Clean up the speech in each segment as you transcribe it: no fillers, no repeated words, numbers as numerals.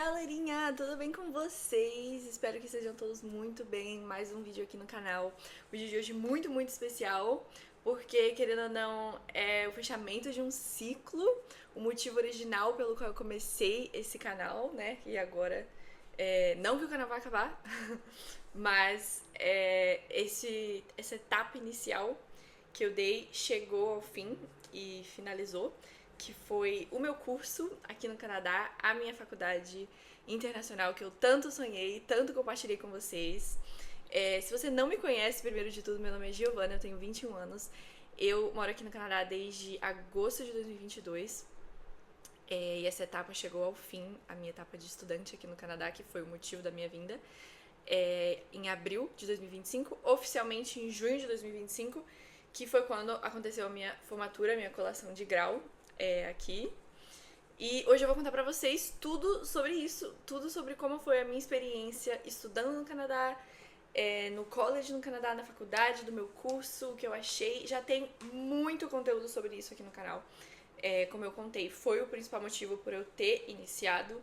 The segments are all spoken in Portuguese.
galerinha, tudo bem com vocês? Espero que estejam todos muito bem. Mais um vídeo aqui no canal. O vídeo de hoje muito especial, porque, querendo ou não, é o fechamento de um ciclo, o motivo original pelo qual eu comecei esse canal, né? E agora, não que o canal vai acabar, mas essa etapa inicial que eu dei chegou ao fim e finalizou, que foi o meu curso aqui no Canadá, a minha faculdade internacional que eu tanto sonhei, tanto compartilhei com vocês. Se você não me conhece, primeiro de tudo, meu nome é Giovana, eu tenho 21 anos. Eu moro aqui no Canadá desde agosto de 2022. E essa etapa chegou ao fim, a minha etapa de estudante aqui no Canadá, que foi o motivo da minha vinda. Em abril de 2025, oficialmente em junho de 2025, que foi quando aconteceu a minha formatura, a minha colação de grau aqui. E hoje eu vou contar pra vocês tudo sobre isso, tudo sobre como foi a minha experiência estudando no Canadá, no college no Canadá, na faculdade, do meu curso, o que eu achei. Já tem muito conteúdo sobre isso aqui no canal. Como eu contei, foi o principal motivo por eu ter iniciado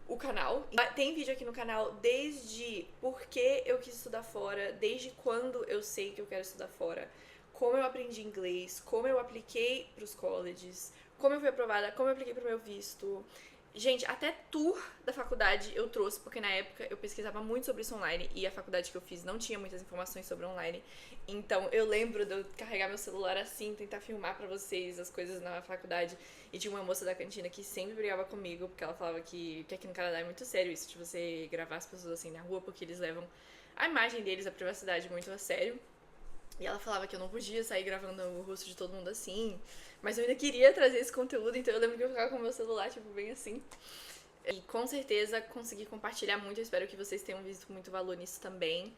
o canal. Tem vídeo aqui no canal desde por que eu quis estudar fora, desde quando eu sei que eu quero estudar fora, como eu aprendi inglês, como eu apliquei pros colleges, como eu fui aprovada, como eu apliquei pro meu visto. Gente, até tour da faculdade eu trouxe, porque na época eu pesquisava muito sobre isso online e a faculdade que eu fiz não tinha muitas informações sobre online. Então eu lembro de eu carregar meu celular assim, tentar filmar pra vocês as coisas na faculdade. E tinha uma moça da cantina que sempre brigava comigo, porque ela falava que aqui no Canadá é muito sério isso de você gravar as pessoas assim na rua, porque eles levam a imagem deles, a privacidade muito a sério. E ela falava que eu não podia sair gravando o rosto de todo mundo assim. Mas eu ainda queria trazer esse conteúdo, então eu lembro que eu ficava com o meu celular, tipo, bem assim. E com certeza consegui compartilhar muito, eu espero que vocês tenham visto muito valor nisso também.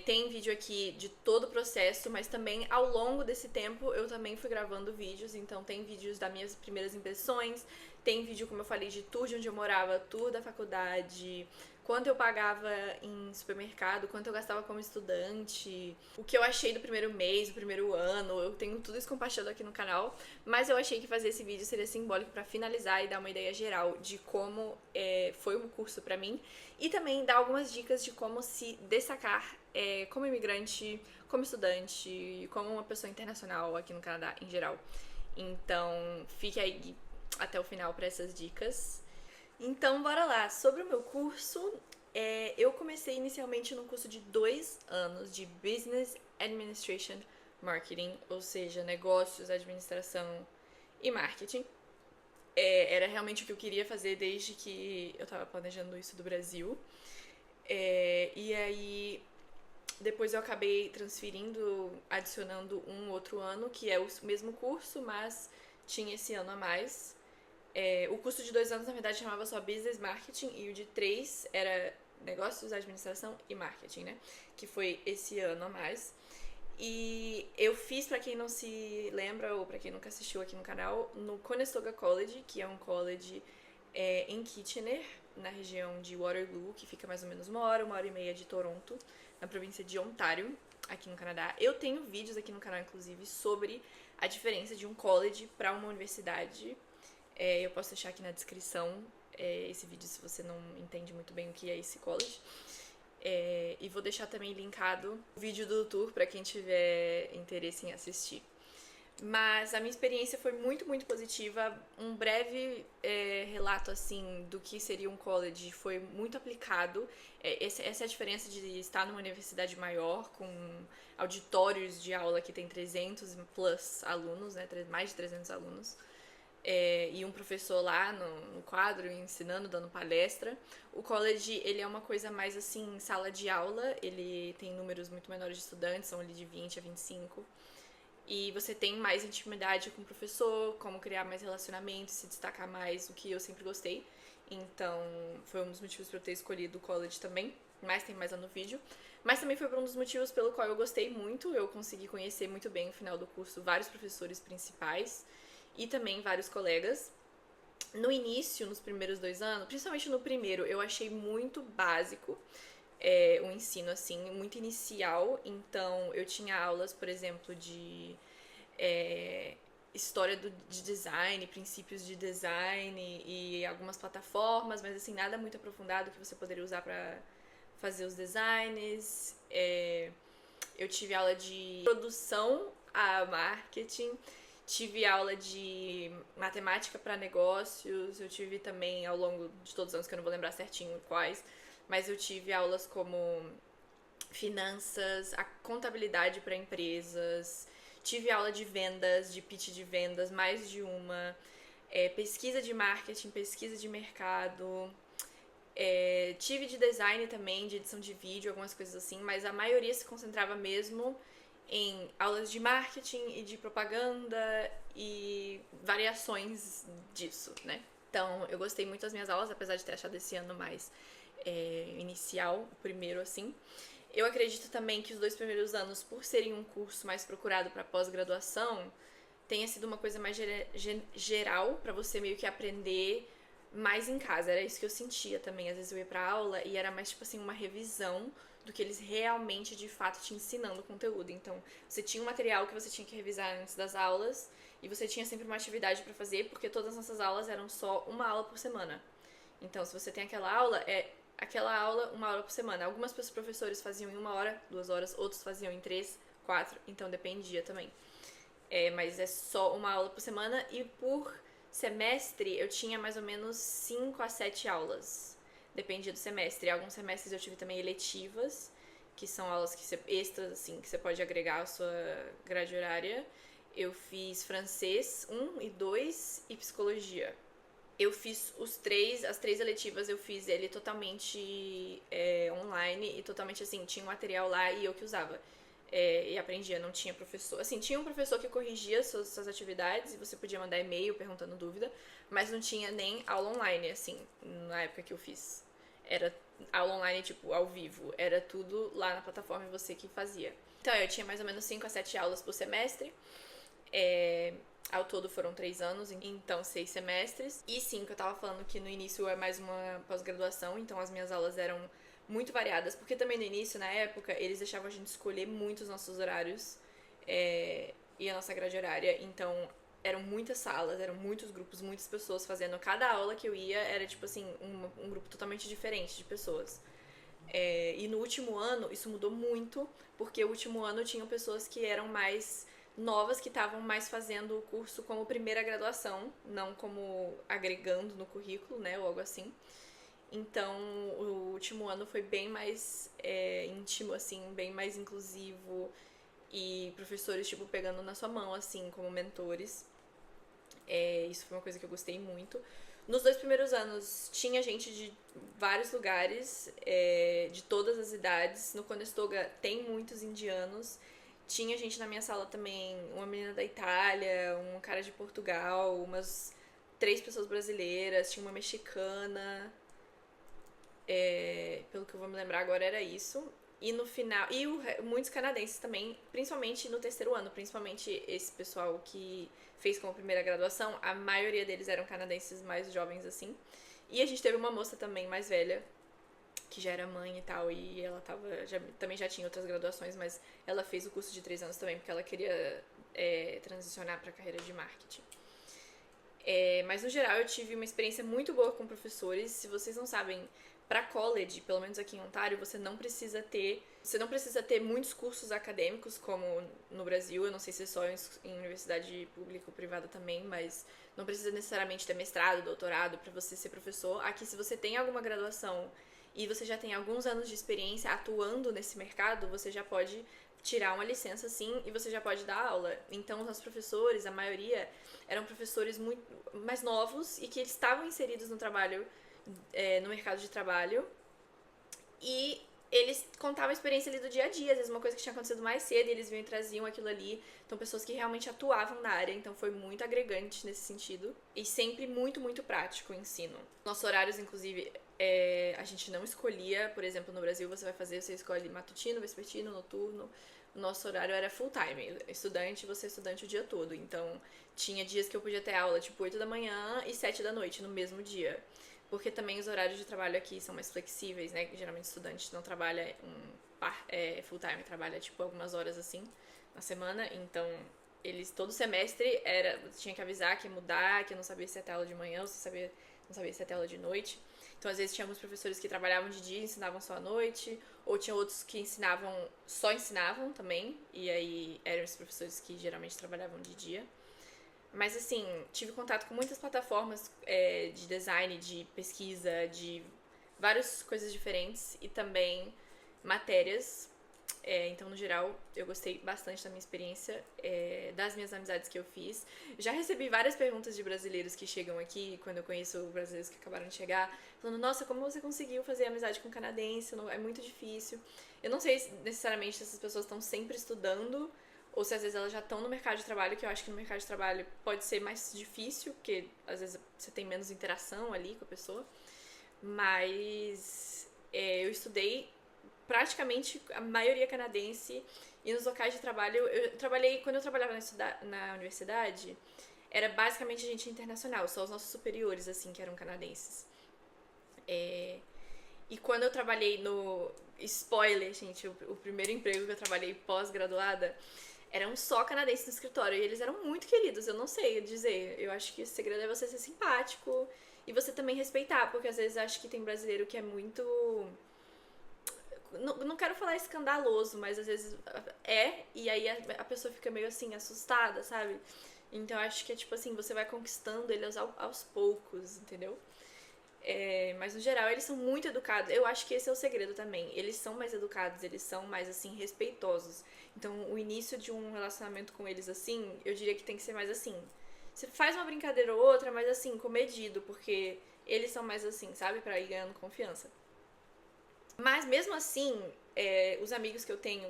Tem vídeo aqui de todo o processo, mas também ao longo desse tempo eu também fui gravando vídeos, então tem vídeos das minhas primeiras impressões, tem vídeo, como eu falei, de tour de onde eu morava, tour da faculdade, quanto eu pagava em supermercado, quanto eu gastava como estudante, o que eu achei do primeiro mês, do primeiro ano. Eu tenho tudo isso compartilhado aqui no canal, mas eu achei que fazer esse vídeo seria simbólico pra finalizar e dar uma ideia geral de como foi o curso pra mim e também dar algumas dicas de como se destacar como imigrante, como estudante, como uma pessoa internacional aqui no Canadá em geral. Então, fique aí até o final para essas dicas. Então, bora lá. Sobre o meu curso, eu comecei inicialmente num curso de 2 anos de Business Administration Marketing, ou seja, negócios, administração e marketing. Era realmente o que eu queria fazer desde que eu tava planejando isso do Brasil. E aí, depois eu acabei transferindo, adicionando um outro ano, que é o mesmo curso, mas tinha esse ano a mais. O curso de 2 anos, na verdade, chamava só Business Marketing, e o de 3 era Negócios, Administração e Marketing, né? Que foi esse ano a mais. E eu fiz, pra quem não se lembra ou pra quem nunca assistiu aqui no canal, no Conestoga College, que é um college em Kitchener, na região de Waterloo, que fica mais ou menos uma hora e meia de Toronto, na província de Ontário, aqui no Canadá. Eu tenho vídeos aqui no canal, inclusive, sobre a diferença de um college para uma universidade. Eu posso deixar aqui na descrição esse vídeo se você não entende muito bem o que é esse college. E vou deixar também linkado o vídeo do tour para quem tiver interesse em assistir. Mas a minha experiência foi muito positiva. Um breve relato assim do que seria um college foi muito aplicado. Essa é a diferença de estar numa universidade maior, com auditórios de aula que tem 300 plus alunos, né, mais de 300 alunos. E um professor lá no quadro ensinando, dando palestra. O college, ele é uma coisa mais assim, sala de aula, ele tem números muito menores de estudantes, são ali de 20 a 25. E você tem mais intimidade com o professor, como criar mais relacionamentos, se destacar mais, o que eu sempre gostei. Então, foi um dos motivos para eu ter escolhido o college também, mas tem mais lá no vídeo. Mas também foi um dos motivos pelo qual eu gostei muito, eu consegui conhecer muito bem no final do curso vários professores principais e também vários colegas. No início, nos primeiros 2 anos, principalmente no primeiro, eu achei muito básico o ensino, assim, muito inicial. Então, eu tinha aulas, por exemplo, de história de design, princípios de design e algumas plataformas, mas assim, nada muito aprofundado que você poderia usar para fazer os designs. Eu tive aula de produção a marketing, tive aula de matemática para negócios, eu tive também ao longo de todos os anos, que eu não vou lembrar certinho quais, mas eu tive aulas como finanças, a contabilidade para empresas, tive aula de vendas, de pitch de vendas, mais de uma, pesquisa de marketing, pesquisa de mercado, tive de design também, de edição de vídeo, algumas coisas assim, mas a maioria se concentrava mesmo em aulas de marketing e de propaganda e variações disso, né? Então, eu gostei muito das minhas aulas, apesar de ter achado esse ano mais inicial, o primeiro assim. Eu acredito também que os 2 primeiros anos, por serem um curso mais procurado para pós-graduação, tenha sido uma coisa mais geral para você meio que aprender mais em casa. Era isso que eu sentia também. Às vezes eu ia pra aula e era mais tipo assim uma revisão do que eles realmente de fato te ensinando o conteúdo. Então, você tinha um material que você tinha que revisar antes das aulas e você tinha sempre uma atividade para fazer, porque todas as nossas aulas eram só uma aula por semana. Então, se você tem aquela aula, aquela aula, uma aula por semana. Algumas professores faziam em 1 hora, 2 horas, outros faziam em 3, 4, então dependia também. Mas é só uma aula por semana e por semestre eu tinha mais ou menos 5 a 7 aulas. Dependia do semestre. Alguns semestres eu tive também eletivas, que são aulas extras, assim, que você pode agregar à sua grade horária. Eu fiz francês 1 e 2 e psicologia. Eu fiz as 3 eletivas, eu fiz ele totalmente online e totalmente assim, tinha um material lá e eu que usava. E aprendia, não tinha professor. Assim, tinha um professor que corrigia suas atividades e você podia mandar e-mail perguntando dúvida, mas não tinha nem aula online, assim, na época que eu fiz. Era aula online, tipo, ao vivo. Era tudo lá na plataforma e você que fazia. Então, eu tinha mais ou menos 5 a 7 aulas por semestre. Ao todo foram 3 anos, então 6 semestres. E sim, que eu tava falando que no início é mais uma pós-graduação, então as minhas aulas eram muito variadas, porque também no início, na época, eles deixavam a gente escolher muito os nossos horários e a nossa grade horária. Então, eram muitas salas, eram muitos grupos, muitas pessoas fazendo. Cada aula que eu ia era, tipo assim, um grupo totalmente diferente de pessoas. E no último ano, isso mudou muito, porque o último ano tinham pessoas que eram mais novas, que estavam mais fazendo o curso como primeira graduação, não como agregando no currículo, né, ou algo assim. Então, o último ano foi bem mais íntimo, assim, bem mais inclusivo e professores, tipo, pegando na sua mão, assim, como mentores. Isso foi uma coisa que eu gostei muito. Nos 2 primeiros anos, tinha gente de vários lugares, de todas as idades. No Conestoga tem muitos indianos. Tinha gente na minha sala também, uma menina da Itália, um cara de Portugal, umas 3 pessoas brasileiras, tinha uma mexicana. Pelo que eu vou me lembrar agora era isso. E no final. E muitos canadenses também, principalmente no terceiro ano, principalmente esse pessoal que fez como primeira graduação, a maioria deles eram canadenses mais jovens assim. E a gente teve uma moça também mais velha, que já era mãe e tal, e ela também já tinha outras graduações, mas ela fez o curso de 3 anos também, porque ela queria transicionar para a carreira de marketing. Mas no geral eu tive uma experiência muito boa com professores. Se vocês não sabem, para college, pelo menos aqui em Ontário, você não precisa ter muitos cursos acadêmicos como no Brasil. Eu não sei se é só em universidade pública ou privada também, mas não precisa necessariamente ter mestrado, doutorado para você ser professor. Aqui, se você tem alguma graduação e você já tem alguns anos de experiência atuando nesse mercado, você já pode tirar uma licença, sim, e você já pode dar aula. Então, os nossos professores, a maioria, eram professores muito mais novos e que eles estavam inseridos no trabalho, no mercado de trabalho, e eles contavam a experiência ali do dia a dia, às vezes uma coisa que tinha acontecido mais cedo, e eles vinham e traziam aquilo ali. Então, pessoas que realmente atuavam na área, então foi muito agregante nesse sentido. E sempre muito, muito prático o ensino. Nossos horários, inclusive, a gente não escolhia, por exemplo, no Brasil você escolhe matutino, vespertino, noturno. O nosso horário era full time, você é estudante o dia todo. Então, tinha dias que eu podia ter aula, tipo, 8 da manhã e 7 da noite, no mesmo dia. Porque também os horários de trabalho aqui são mais flexíveis, né? Geralmente estudante não trabalha full time, trabalha, tipo, algumas horas, assim, na semana. Então, eles, todo semestre, você tinha que avisar que ia mudar, que eu não sabia se ia ter aula de manhã, ou se não sabia se ia ter aula de noite. Então, às vezes, tinha alguns professores que trabalhavam de dia e ensinavam só à noite, ou tinha outros que só ensinavam também, e aí eram os professores que geralmente trabalhavam de dia. Mas, assim, tive contato com muitas plataformas de design, de pesquisa, de várias coisas diferentes, e também matérias. Então, no geral, eu gostei bastante da minha experiência, das minhas amizades que eu fiz. Já recebi várias perguntas de brasileiros que chegam aqui, quando eu conheço brasileiros que acabaram de chegar, falando, nossa, como você conseguiu fazer amizade com canadense? Não, é muito difícil. Eu não sei necessariamente se essas pessoas estão sempre estudando, ou se às vezes elas já estão no mercado de trabalho, que eu acho que no mercado de trabalho pode ser mais difícil, porque às vezes você tem menos interação ali com a pessoa. Mas eu estudei praticamente a maioria canadense, e nos locais de trabalho, quando eu trabalhava na universidade, era basicamente gente internacional, só os nossos superiores, assim, que eram canadenses. E quando eu trabalhei no... Spoiler, gente, o primeiro emprego que eu trabalhei pós-graduada, eram só canadenses no escritório, e eles eram muito queridos, eu não sei dizer. Eu acho que o segredo é você ser simpático e você também respeitar, porque às vezes acho que tem brasileiro que é muito... Não quero falar escandaloso, mas às vezes e aí a pessoa fica meio assim, assustada, sabe? Então acho que é tipo assim, você vai conquistando eles aos poucos, entendeu? Mas no geral eles são muito educados. Eu acho que esse é o segredo também. Eles são mais educados, eles são mais assim, respeitosos. Então o início de um relacionamento com eles assim, eu diria que tem que ser mais assim. Você faz uma brincadeira ou outra, mas assim, comedido, porque eles são mais assim, sabe? Pra ir ganhando confiança. Mas mesmo assim, os amigos que eu tenho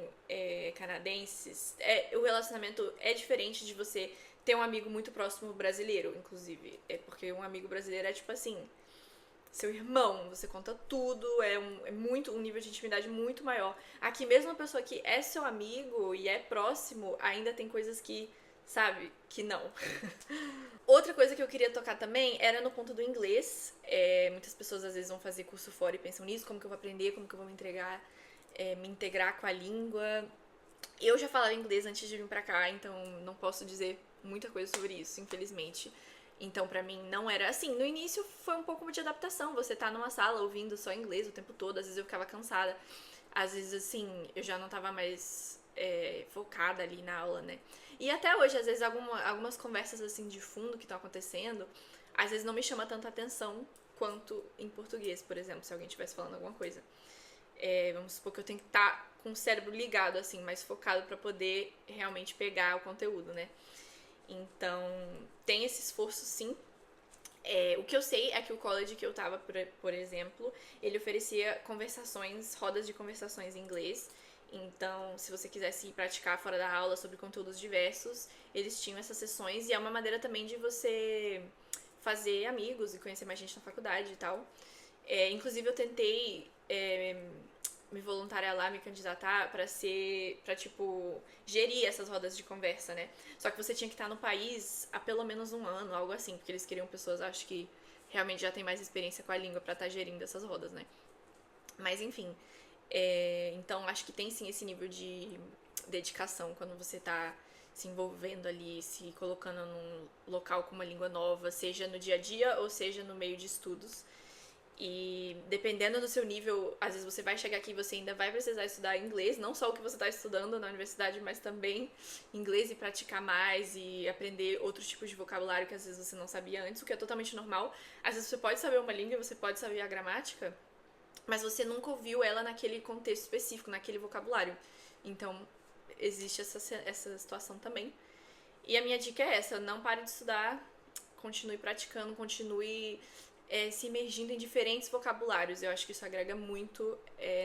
canadenses, o relacionamento é diferente de você ter um amigo muito próximo brasileiro, inclusive. Porque um amigo brasileiro é tipo assim, seu irmão, você conta tudo, muito um nível de intimidade muito maior. Aqui mesmo uma pessoa que é seu amigo e é próximo, ainda tem coisas que, sabe, que não. Outra coisa que eu queria tocar também era no ponto do inglês. Muitas pessoas às vezes vão fazer curso fora e pensam nisso, como que eu vou aprender, como que eu vou me integrar com a língua. Eu já falava inglês antes de vir pra cá, então não posso dizer muita coisa sobre isso, infelizmente. Então, pra mim, não era assim. No início foi um pouco de adaptação. Você tá numa sala ouvindo só inglês o tempo todo, às vezes eu ficava cansada. Às vezes, assim, eu já não tava mais focada ali na aula, né? E até hoje, às vezes, algumas conversas, assim, de fundo que estão acontecendo, às vezes não me chama tanta atenção quanto em português, por exemplo, se alguém estivesse falando alguma coisa. Vamos supor que eu tenho que estar com o cérebro ligado, assim, mais focado pra poder realmente pegar o conteúdo, né? Então, tem esse esforço, sim. O que eu sei é que o college que eu tava, por exemplo, ele oferecia rodas de conversações em inglês. Então, se você quisesse ir praticar fora da aula sobre conteúdos diversos, eles tinham essas sessões, e é uma maneira também de você fazer amigos e conhecer mais gente na faculdade e tal. Inclusive, eu tentei me voluntariar lá, me candidatar pra, tipo, gerir essas rodas de conversa, né? Só que você tinha que estar no país há pelo menos um ano, algo assim, porque eles queriam pessoas, acho que realmente já tem mais experiência com a língua pra estar gerindo essas rodas, né? Mas, enfim, então acho que tem sim esse nível de dedicação quando você tá se envolvendo ali, se colocando num local com uma língua nova, seja no dia a dia ou seja no meio de estudos. E dependendo do seu nível, às vezes você vai chegar aqui e você ainda vai precisar estudar inglês, não só o que você está estudando na universidade, mas também inglês, e praticar mais e aprender outros tipos de vocabulário que às vezes você não sabia antes, o que é totalmente normal. Às vezes você pode saber uma língua, você pode saber a gramática, mas você nunca ouviu ela naquele contexto específico, naquele vocabulário. Então, existe essa situação também. E a minha dica é essa: não pare de estudar, continue praticando, continue se imergindo em diferentes vocabulários. Eu acho que isso agrega muito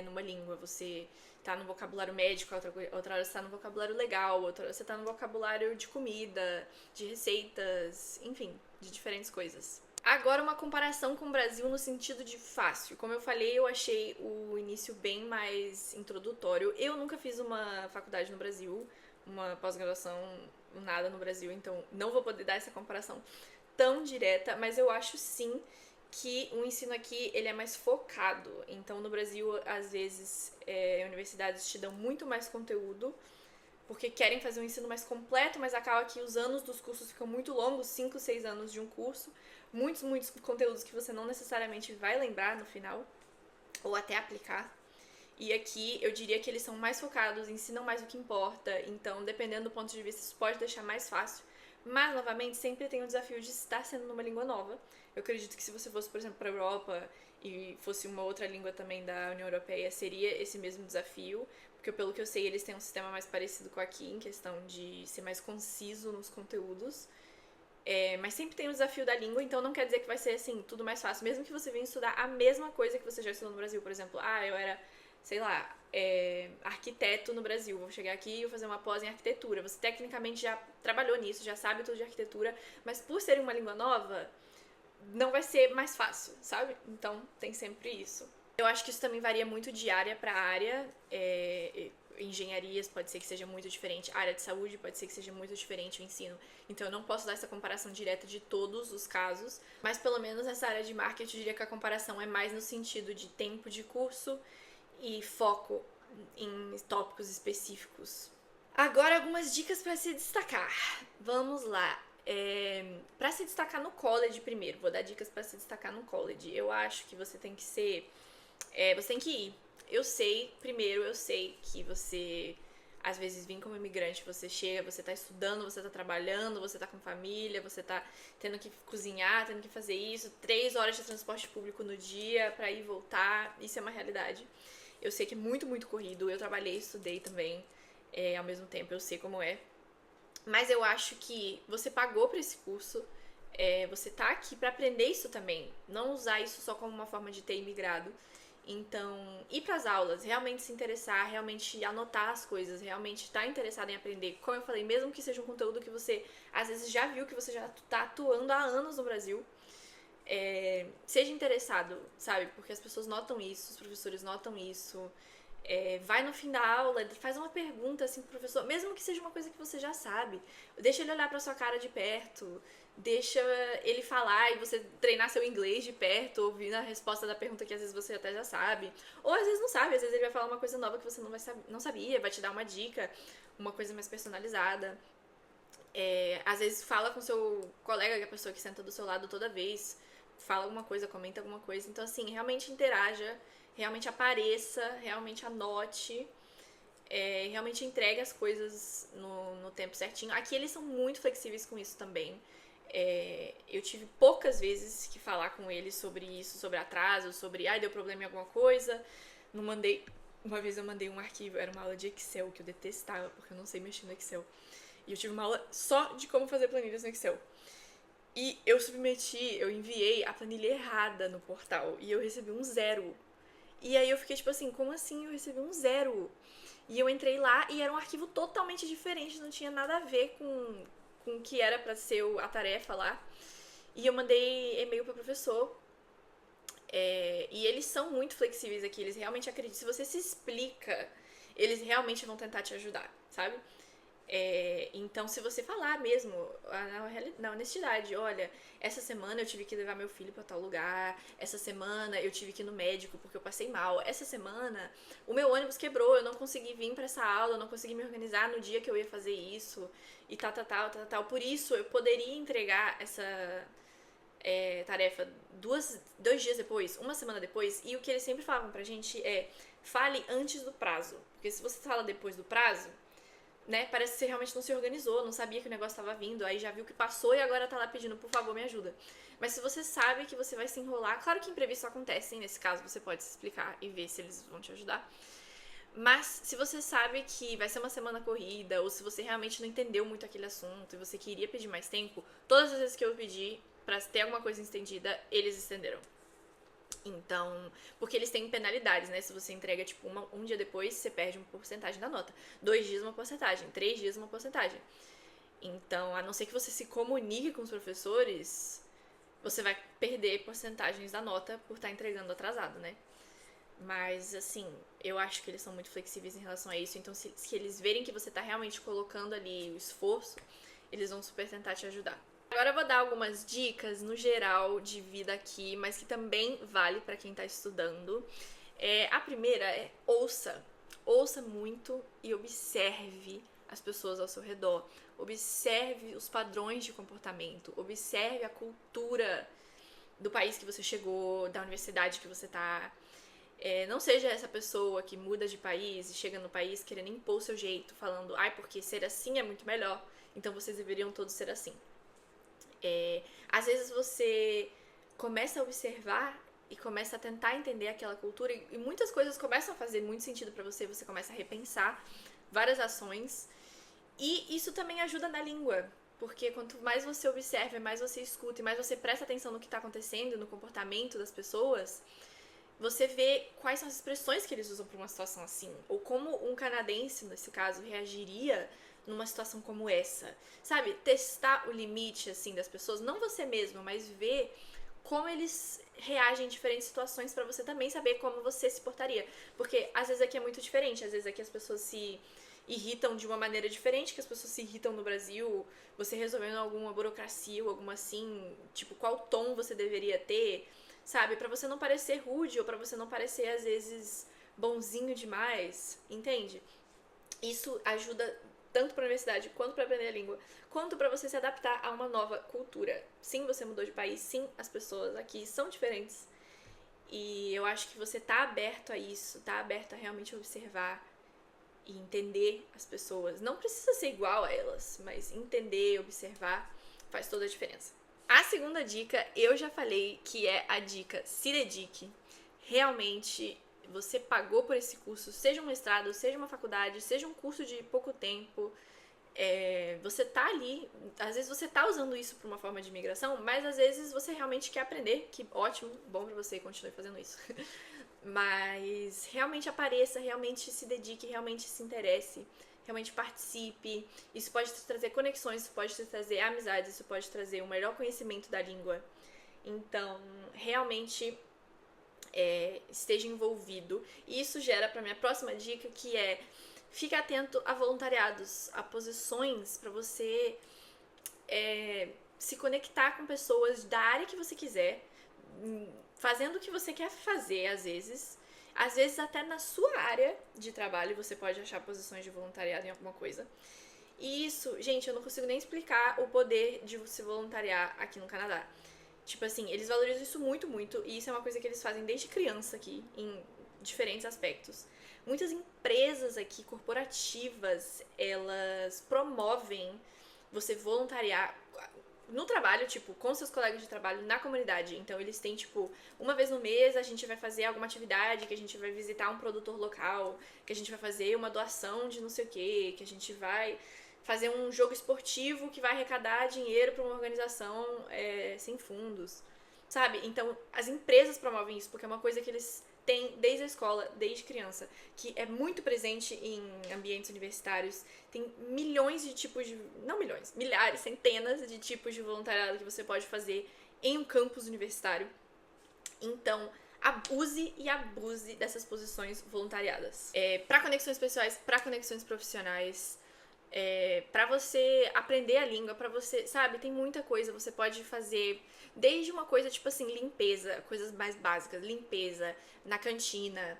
numa língua. Você tá no vocabulário médico, outra hora você tá no vocabulário legal, outra hora você tá no vocabulário de comida, de receitas, enfim, de diferentes coisas. Agora, uma comparação com o Brasil no sentido de fácil. Como eu falei, eu achei o início bem mais introdutório. Eu nunca fiz uma faculdade no Brasil, uma pós-graduação, nada no Brasil, então não vou poder dar essa comparação tão direta, mas eu acho sim que o ensino aqui ele é mais focado. Então, no Brasil, às vezes, universidades te dão muito mais conteúdo porque querem fazer um ensino mais completo, mas acaba que os anos dos cursos ficam muito longos, 5, 6 anos de um curso, muitos conteúdos que você não necessariamente vai lembrar no final, ou até aplicar. E aqui eu diria que eles são mais focados, ensinam mais o que importa, então dependendo do ponto de vista isso pode deixar mais fácil. Mas, novamente, sempre tem o desafio de estar sendo numa língua nova. Eu acredito que se você fosse, por exemplo, para a Europa e fosse uma outra língua também da União Europeia, seria esse mesmo desafio, porque pelo que eu sei eles têm um sistema mais parecido com aqui, em questão de ser mais conciso nos conteúdos. Mas sempre tem o desafio da língua, então não quer dizer que vai ser assim, tudo mais fácil. Mesmo que você venha estudar a mesma coisa que você já estudou no Brasil, por exemplo, eu era, sei lá, arquiteto no Brasil, vou chegar aqui e vou fazer uma pós em arquitetura. Você tecnicamente já trabalhou nisso, já sabe tudo de arquitetura, mas por ser uma língua nova, não vai ser mais fácil, sabe? Então tem sempre isso. Eu acho que isso também varia muito de área para área. Engenharias pode ser que seja muito diferente, a área de saúde pode ser que seja muito diferente o ensino. Então eu não posso dar essa comparação direta de todos os casos, mas pelo menos nessa área de marketing eu diria que a comparação é mais no sentido de tempo de curso e foco em tópicos específicos. Agora algumas dicas para se destacar. Vamos lá. Para se destacar no college primeiro, vou dar dicas para se destacar no college. Eu acho que você tem que ser... você tem que ir. Eu sei que você, às vezes, vem como imigrante, você chega, você tá estudando, você tá trabalhando, você tá com família, você tá tendo que cozinhar, tendo que fazer isso, 3 horas de transporte público no dia pra ir e voltar, isso é uma realidade. Eu sei que é muito corrido, eu trabalhei e estudei também, ao mesmo tempo, eu sei como é. Mas eu acho que você pagou pra esse curso, você tá aqui pra aprender isso também, não usar isso só como uma forma de ter imigrado. Então, ir para as aulas, realmente se interessar, realmente anotar as coisas, realmente estar interessado em aprender. Como eu falei, mesmo que seja um conteúdo que você às vezes já viu, que você já está atuando há anos no Brasil, seja interessado, sabe? Porque as pessoas notam isso, os professores notam isso. Vai no fim da aula, faz uma pergunta assim pro professor, mesmo que seja uma coisa que você já sabe. Deixa ele olhar pra sua cara de perto, deixa ele falar e você treinar seu inglês de perto, ouvindo a resposta da pergunta que às vezes você até já sabe. Ou às vezes não sabe, às vezes ele vai falar uma coisa nova que você não sabia, vai te dar uma dica, uma coisa mais personalizada. Às vezes fala com seu colega, que é a pessoa que senta do seu lado toda vez, fala alguma coisa, comenta alguma coisa. Então, assim, realmente interaja, realmente apareça, realmente anote, realmente entregue as coisas no tempo certinho. Aqui eles são muito flexíveis com isso também. Eu tive poucas vezes que falar com eles sobre isso, sobre atraso, sobre deu problema em alguma coisa. Não mandei. Uma vez eu mandei um arquivo, era uma aula de Excel que eu detestava, porque eu não sei mexer no Excel. E eu tive uma aula só de como fazer planilhas no Excel. E eu enviei a planilha errada no portal e eu recebi um 0. E aí eu fiquei tipo assim, como assim eu recebi um 0? E eu entrei lá e era um arquivo totalmente diferente, não tinha nada a ver com o que era pra ser a tarefa lá. E eu mandei e-mail pro professor. E eles são muito flexíveis aqui, eles realmente acreditam. Se você se explica, eles realmente vão tentar te ajudar, sabe? Então, se você falar mesmo, na honestidade, olha, essa semana eu tive que levar meu filho pra tal lugar, essa semana eu tive que ir no médico porque eu passei mal, essa semana o meu ônibus quebrou, eu não consegui vir pra essa aula, eu não consegui me organizar no dia que eu ia fazer isso, e tal. Por isso, eu poderia entregar essa tarefa 2 dias depois, uma semana depois, e o que eles sempre falavam pra gente fale antes do prazo, porque se você fala depois do prazo, né, parece que você realmente não se organizou, não sabia que o negócio estava vindo, aí já viu que passou e agora tá lá pedindo, por favor, me ajuda. Mas se você sabe que você vai se enrolar, claro que imprevistos acontecem, nesse caso você pode se explicar e ver se eles vão te ajudar. Mas se você sabe que vai ser uma semana corrida, ou se você realmente não entendeu muito aquele assunto e você queria pedir mais tempo, todas as vezes que eu pedi pra ter alguma coisa estendida, eles estenderam. Então, porque eles têm penalidades, né? Se você entrega, tipo, um dia depois, você perde uma porcentagem da nota. 2 dias, uma porcentagem. 3 dias, uma porcentagem. Então, a não ser que você se comunique com os professores, você vai perder porcentagens da nota por estar entregando atrasado, né? Mas, assim, eu acho que eles são muito flexíveis em relação a isso. Então, se eles verem que você tá realmente colocando ali o esforço, eles vão super tentar te ajudar. Agora eu vou dar algumas dicas no geral de vida aqui, mas que também vale para quem tá estudando. A primeira é ouça. Ouça muito e observe as pessoas ao seu redor, observe os padrões de comportamento, observe a cultura do país que você chegou, da universidade que você tá. Não seja essa pessoa que muda de país e chega no país querendo impor o seu jeito, falando, porque ser assim é muito melhor, então vocês deveriam todos ser assim. Às vezes você começa a observar e começa a tentar entender aquela cultura e muitas coisas começam a fazer muito sentido pra você, você começa a repensar várias ações e isso também ajuda na língua, porque quanto mais você observa, mais você escuta e mais você presta atenção no que tá acontecendo, no comportamento das pessoas, você vê quais são as expressões que eles usam pra uma situação assim, ou como um canadense, nesse caso, reagiria numa situação como essa, sabe? Testar o limite, assim, das pessoas, não você mesmo, mas ver como eles reagem em diferentes situações pra você também saber como você se portaria. Porque às vezes aqui é muito diferente, às vezes aqui as pessoas se irritam de uma maneira diferente que as pessoas se irritam no Brasil, você resolvendo alguma burocracia ou alguma assim, tipo, qual tom você deveria ter, sabe? Pra você não parecer rude ou pra você não parecer, às vezes, bonzinho demais, entende? Isso ajuda tanto pra universidade, quanto pra aprender a língua, quanto pra você se adaptar a uma nova cultura. Sim, você mudou de país, sim, as pessoas aqui são diferentes. E eu acho que você tá aberto a isso, tá aberto a realmente observar e entender as pessoas. Não precisa ser igual a elas, mas entender, observar, faz toda a diferença. A segunda dica, eu já falei, que é a dica se dedique. Realmente, você pagou por esse curso, seja um mestrado, seja uma faculdade, seja um curso de pouco tempo, você tá ali, às vezes você tá usando isso por uma forma de imigração, mas às vezes você realmente quer aprender, que ótimo, bom pra você e continue fazendo isso. Mas realmente apareça, realmente se dedique, realmente se interesse, realmente participe. Isso pode te trazer conexões, isso pode te trazer amizades, isso pode trazer um melhor conhecimento da língua. Então, realmente esteja envolvido. E isso gera para minha próxima dica, que é fique atento a voluntariados, a posições para você se conectar com pessoas da área que você quiser, fazendo o que você quer fazer, às vezes até na sua área de trabalho você pode achar posições de voluntariado em alguma coisa. E isso, gente, eu não consigo nem explicar o poder de se voluntariar aqui no Canadá. Tipo assim, eles valorizam isso muito, muito, e isso é uma coisa que eles fazem desde criança aqui, em diferentes aspectos. Muitas empresas aqui, corporativas, elas promovem você voluntariar no trabalho, tipo, com seus colegas de trabalho na comunidade. Então eles têm, tipo, uma vez no mês a gente vai fazer alguma atividade, que a gente vai visitar um produtor local, que a gente vai fazer uma doação de não sei o que a gente vai fazer um jogo esportivo que vai arrecadar dinheiro para uma organização sem fundos, sabe? Então as empresas promovem isso porque é uma coisa que eles têm desde a escola, desde criança, que é muito presente em ambientes universitários. Tem milhões de tipos de... não milhões, milhares, centenas de tipos de voluntariado que você pode fazer em um campus universitário. Então, use e abuse dessas posições voluntariadas. Para conexões pessoais, para conexões profissionais, pra você aprender a língua, pra você, sabe, tem muita coisa, você pode fazer desde uma coisa tipo assim, limpeza, coisas mais básicas, limpeza na cantina,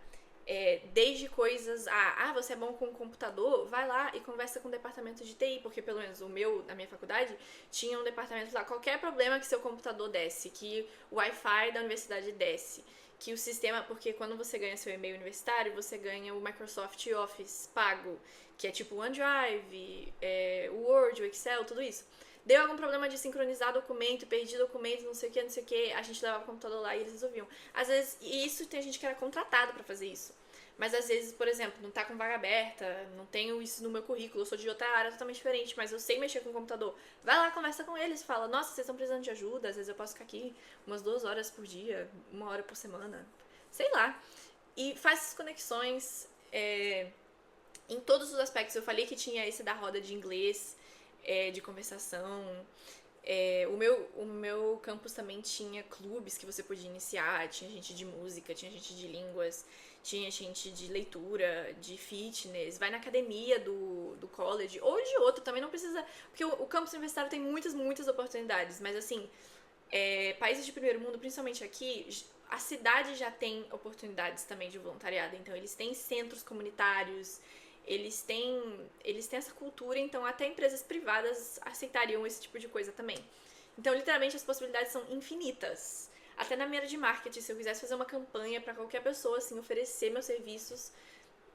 desde coisas, você é bom com o computador, vai lá e conversa com o departamento de TI, porque pelo menos na minha faculdade, tinha um departamento lá, qualquer problema que seu computador desse, que o Wi-Fi da universidade desse, que o sistema, porque quando você ganha seu e-mail universitário, você ganha o Microsoft Office pago, que é tipo o OneDrive, o Word, o Excel, tudo isso. Deu algum problema de sincronizar documento, perdi documento, não sei o que, a gente levava o computador lá e eles resolviam. Às vezes, e isso tem gente que era contratado pra fazer isso. Mas às vezes, por exemplo, não tá com vaga aberta, não tenho isso no meu currículo, eu sou de outra área totalmente diferente, mas eu sei mexer com o computador. Vai lá, conversa com eles, fala, nossa, vocês estão precisando de ajuda, às vezes eu posso ficar aqui umas 2 horas por dia, 1 hora por semana, sei lá. E faz essas conexões em todos os aspectos. Eu falei que tinha esse da roda de inglês, de conversação. O meu campus também tinha clubes que você podia iniciar, tinha gente de música, tinha gente de línguas, tinha gente de leitura, de fitness, vai na academia do college, ou de outro, também não precisa, porque o campus universitário tem muitas, muitas oportunidades, mas assim, países de primeiro mundo, principalmente aqui, a cidade já tem oportunidades também de voluntariado, então eles têm centros comunitários, eles têm essa cultura, então até empresas privadas aceitariam esse tipo de coisa também. Então, literalmente, as possibilidades são infinitas. Até na minha área de marketing, se eu quisesse fazer uma campanha para qualquer pessoa, assim, oferecer meus serviços,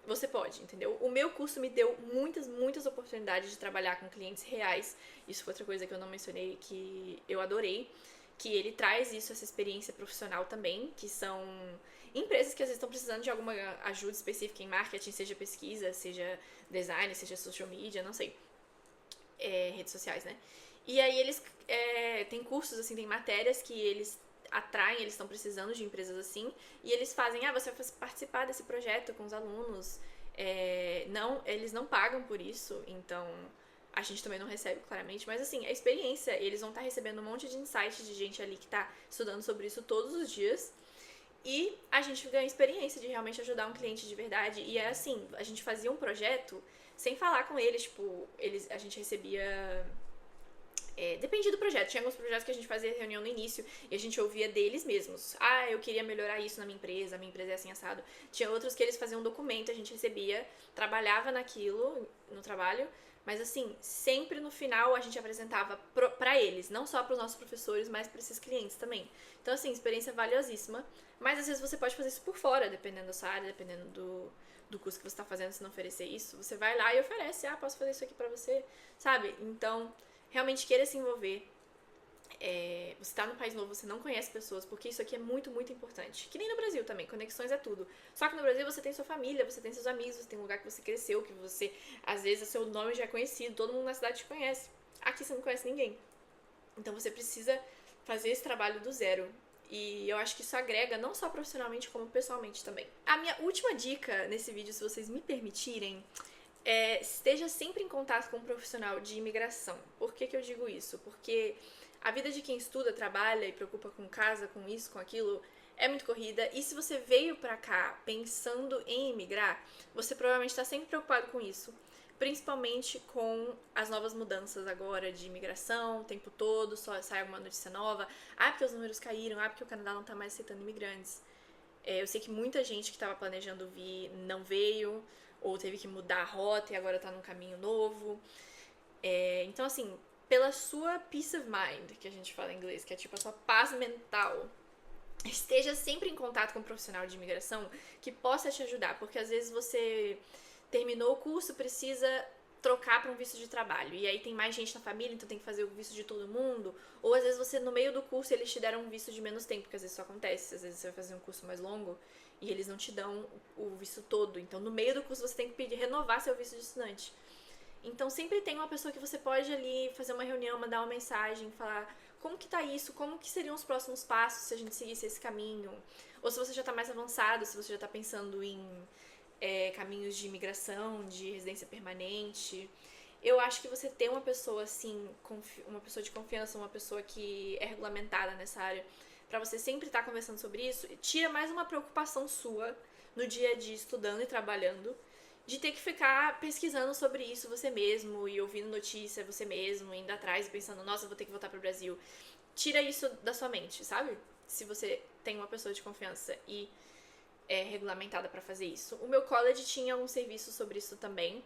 você pode, entendeu? O meu curso me deu muitas, muitas oportunidades de trabalhar com clientes reais. Isso foi outra coisa que eu não mencionei, que eu adorei. Que ele traz isso, essa experiência profissional também, que são empresas que às vezes estão precisando de alguma ajuda específica em marketing, seja pesquisa, seja design, seja social media, não sei, redes sociais, né? E aí eles têm cursos, assim, tem matérias que eles atraem, eles estão precisando de empresas assim, e eles fazem, você vai participar desse projeto com os alunos. Não, eles não pagam por isso, então a gente também não recebe, claramente, mas assim, a experiência, eles vão estar recebendo um monte de insights de gente ali que tá estudando sobre isso todos os dias, e a gente ganha experiência de realmente ajudar um cliente de verdade. E é assim, a gente fazia um projeto sem falar com eles, tipo, a gente recebia. Depende do projeto. Tinha alguns projetos que a gente fazia reunião no início e a gente ouvia deles mesmos. Eu queria melhorar isso na minha empresa é assim assado. Tinha outros que eles faziam um documento, a gente recebia, trabalhava naquilo, no trabalho, mas assim, sempre no final a gente apresentava pra eles, não só pros nossos professores, mas pra esses clientes também. Então assim, experiência valiosíssima, mas às vezes você pode fazer isso por fora, dependendo da sua área, dependendo do curso que você tá fazendo, se não oferecer isso, você vai lá e oferece, posso fazer isso aqui pra você, sabe? Então, realmente queira se envolver. Você tá num país novo, você não conhece pessoas, porque isso aqui é muito, muito importante. Que nem no Brasil também, conexões é tudo. Só que no Brasil você tem sua família, você tem seus amigos, você tem um lugar que você cresceu, que você, às vezes, o seu nome já é conhecido, todo mundo na cidade te conhece. Aqui você não conhece ninguém. Então você precisa fazer esse trabalho do zero. E eu acho que isso agrega não só profissionalmente, como pessoalmente também. A minha última dica nesse vídeo, se vocês me permitirem, esteja sempre em contato com um profissional de imigração. Por que eu digo isso? Porque a vida de quem estuda, trabalha e preocupa com casa, com isso, com aquilo, é muito corrida. E se você veio pra cá pensando em imigrar, você provavelmente está sempre preocupado com isso. Principalmente com as novas mudanças agora de imigração, o tempo todo, só sai alguma notícia nova. Porque os números caíram, porque o Canadá não tá mais aceitando imigrantes. Eu sei que muita gente que estava planejando vir não veio, ou teve que mudar a rota e agora tá num caminho novo. Então, assim, pela sua peace of mind, que a gente fala em inglês, que é tipo a sua paz mental, esteja sempre em contato com um profissional de imigração que possa te ajudar, porque às vezes você terminou o curso, precisa trocar para um visto de trabalho, e aí tem mais gente na família, então tem que fazer o visto de todo mundo, ou às vezes você, no meio do curso, eles te deram um visto de menos tempo, porque às vezes isso acontece, às vezes você vai fazer um curso mais longo e eles não te dão o visto todo, então no meio do curso você tem que renovar seu visto de estudante. Então sempre tem uma pessoa que você pode ali fazer uma reunião, mandar uma mensagem, falar como que tá isso, como que seriam os próximos passos se a gente seguisse esse caminho, ou se você já tá mais avançado, se você já tá pensando em caminhos de imigração, de residência permanente. Eu acho que você ter uma pessoa assim, uma pessoa de confiança, uma pessoa que é regulamentada nessa área, pra você sempre estar conversando sobre isso, tira mais uma preocupação sua no dia a dia, estudando e trabalhando, de ter que ficar pesquisando sobre isso você mesmo e ouvindo notícia você mesmo, indo atrás e pensando, nossa, eu vou ter que voltar pro Brasil. Tira isso da sua mente, sabe? Se você tem uma pessoa de confiança e regulamentada pra fazer isso. O meu college tinha um serviço sobre isso também,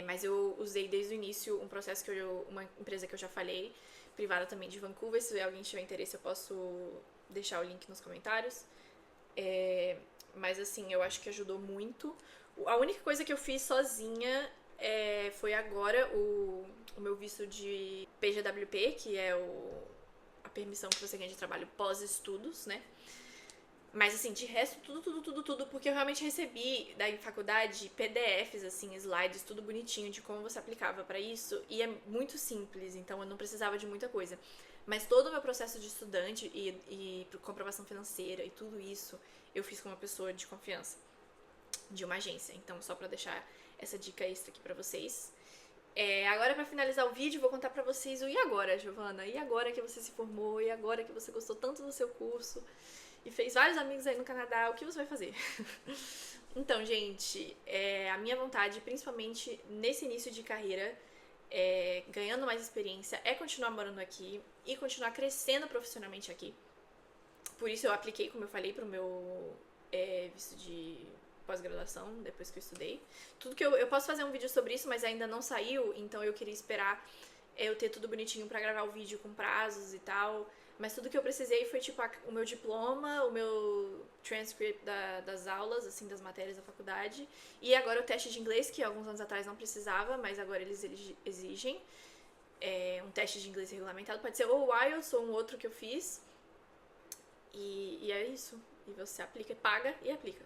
mas eu usei desde o início um processo uma empresa que eu já falei, privada também de Vancouver. Se alguém tiver interesse, eu posso deixar o link nos comentários. Mas assim, eu acho que ajudou muito. A única coisa que eu fiz sozinha foi agora o meu visto de PGWP, que é a permissão que você ganha de trabalho pós-estudos, né? Mas assim, de resto, tudo, porque eu realmente recebi da faculdade PDFs, assim, slides, tudo bonitinho de como você aplicava pra isso, e é muito simples, então eu não precisava de muita coisa. Mas todo o meu processo de estudante e comprovação financeira e tudo isso, eu fiz com uma pessoa de confiança, de uma agência. Então, só pra deixar essa dica extra aqui pra vocês. Agora, pra finalizar o vídeo, vou contar pra vocês o e agora, Giovana? E agora que você se formou? E agora que você gostou tanto do seu curso? E fez vários amigos aí no Canadá, o que você vai fazer? Então, gente, a minha vontade, principalmente nesse início de carreira, ganhando mais experiência, é continuar morando aqui e continuar crescendo profissionalmente aqui. Por isso eu apliquei, como eu falei, pro meu visto de pós-graduação, depois que eu estudei. Tudo que eu posso fazer um vídeo sobre isso, mas ainda não saiu, então eu queria esperar eu ter tudo bonitinho pra gravar o vídeo com prazos e tal. Mas tudo que eu precisei foi, tipo, o meu diploma, o meu transcript das aulas, assim, das matérias da faculdade. E agora o teste de inglês, que alguns anos atrás não precisava, mas agora eles exigem. Um teste de inglês regulamentado. Pode ser ou o IELTS ou um outro que eu fiz. E é isso. E você aplica, paga e aplica.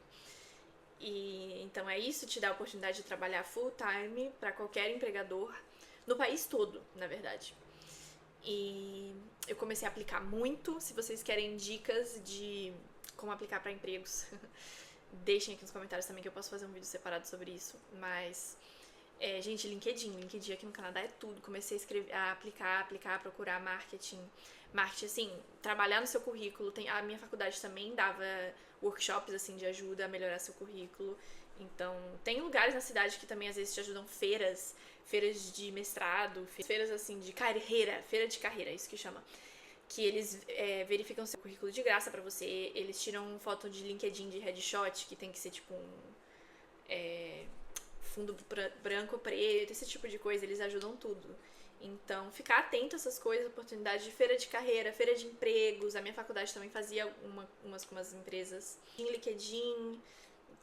E então é isso, te dá a oportunidade de trabalhar full time para qualquer empregador no país todo, na verdade. E eu comecei a aplicar muito. Se vocês querem dicas de como aplicar para empregos, deixem aqui nos comentários também que eu posso fazer um vídeo separado sobre isso. Mas, gente, LinkedIn aqui no Canadá é tudo. Comecei a escrever, a aplicar, procurar marketing, assim, trabalhar no seu currículo. A minha faculdade também dava workshops, assim, de ajuda a melhorar seu currículo. Então, tem lugares na cidade que também às vezes te ajudam, feiras de mestrado, feiras assim de carreira, feira de carreira, isso que chama. Que eles verificam seu currículo de graça pra você, eles tiram foto de LinkedIn de headshot, que tem que ser tipo fundo branco ou preto, esse tipo de coisa, eles ajudam tudo. Então, ficar atento a essas coisas, oportunidade de feira de carreira, feira de empregos. A minha faculdade também fazia umas com umas empresas em LinkedIn,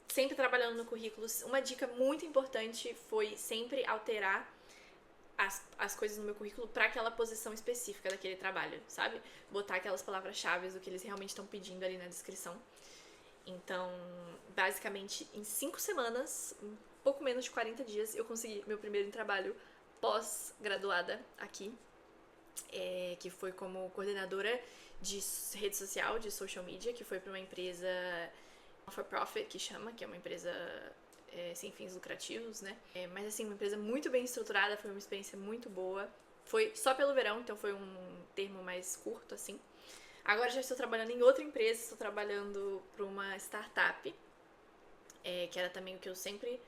sempre trabalhando no currículo. Uma dica muito importante foi sempre alterar as coisas no meu currículo para aquela posição específica daquele trabalho, sabe? Botar aquelas palavras-chave do que eles realmente estão pedindo ali na descrição. Então, basicamente, em 5 semanas, um pouco menos de 40 dias, eu consegui meu primeiro trabalho pós-graduada aqui, que foi como coordenadora de rede social, de social media, que foi para uma empresa for profit, que chama, que é uma empresa sem fins lucrativos, né? Mas assim, uma empresa muito bem estruturada, foi uma experiência muito boa. Foi só pelo verão, então foi um termo mais curto, assim. Agora já estou trabalhando em outra empresa, estou trabalhando para uma startup, que era também o que eu sempre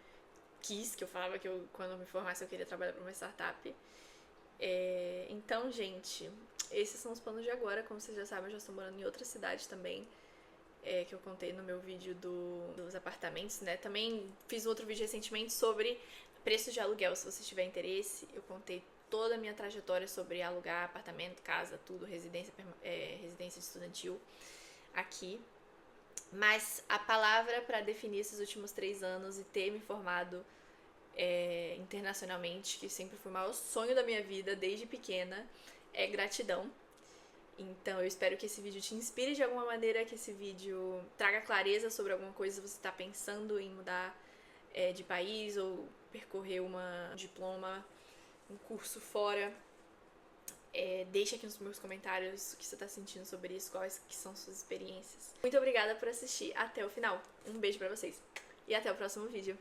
quis, que eu falava que quando eu me formasse eu queria trabalhar para uma startup. Então, gente, esses são os planos de agora. Como vocês já sabem, eu já estou morando em outra cidade também. Que eu contei no meu vídeo dos apartamentos, né? Também fiz outro vídeo recentemente sobre preço de aluguel, se você tiver interesse. Eu contei toda a minha trajetória sobre alugar apartamento, casa, tudo, residência estudantil aqui. Mas a palavra para definir esses últimos 3 anos e ter me formado internacionalmente, que sempre foi o maior sonho da minha vida desde pequena, é gratidão. Então eu espero que esse vídeo te inspire de alguma maneira, que esse vídeo traga clareza sobre alguma coisa se você está pensando em mudar de país ou percorrer um diploma, um curso fora. Deixa aqui nos meus comentários o que você está sentindo sobre isso, quais que são suas experiências. Muito obrigada por assistir até o final. Um beijo pra vocês e até o próximo vídeo.